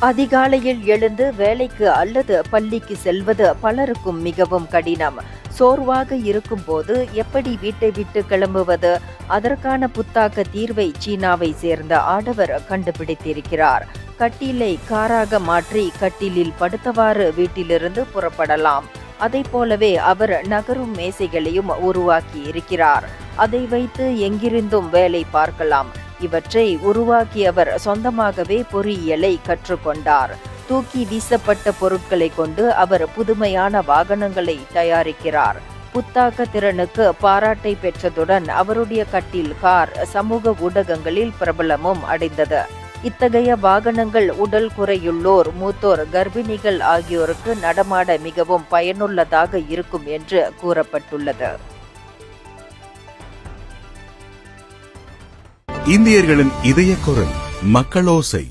அதிகாலையில் எழுந்து வேலைக்கு அல்லது பள்ளிக்கு செல்வது பலருக்கும் மிகவும் கடினம். சோர்வாக இருக்கும்போது எப்படி வீட்டை விட்டு கிளம்புவது? அதற்கான புத்தாக்க தீர்வை சீனாவை சேர்ந்த ஆடவர் கண்டுபிடித்திருக்கிறார். கட்டிலை காராக மாற்றி கட்டிலில் படுத்தவாறு வீட்டிலிருந்து புறப்படலாம். அதை போலவே அவர் நகரும் மேசைகளையும் உருவாக்கி இருக்கிறார். அதை வைத்து எங்கிருந்தும் வேலை பார்க்கலாம். இவற்றை உருவாக்கியவர் சொந்தமாகவே பொறியியலை கற்றுக்கொண்டார். தூக்கி வீசப்பட்ட பொருட்களை கொண்டு அவர் புதுமையான வாகனங்களை தயாரிக்கிறார். புத்தாக்க திறனுக்கு பாராட்டை பெற்றதுடன் அவருடைய கட்டில் கார் சமூக ஊடகங்களில் பிரபலமும் அடைந்தது. இத்தகைய வாகனங்கள் உடல் குறையுள்ளோர், மூத்தோர், கர்ப்பிணிகள் ஆகியோருக்கு நடமாட மிகவும் பயனுள்ளதாக இருக்கும் என்று கூறப்பட்டுள்ளது. இந்தியர்களின் இதய குரல் மக்களோசை.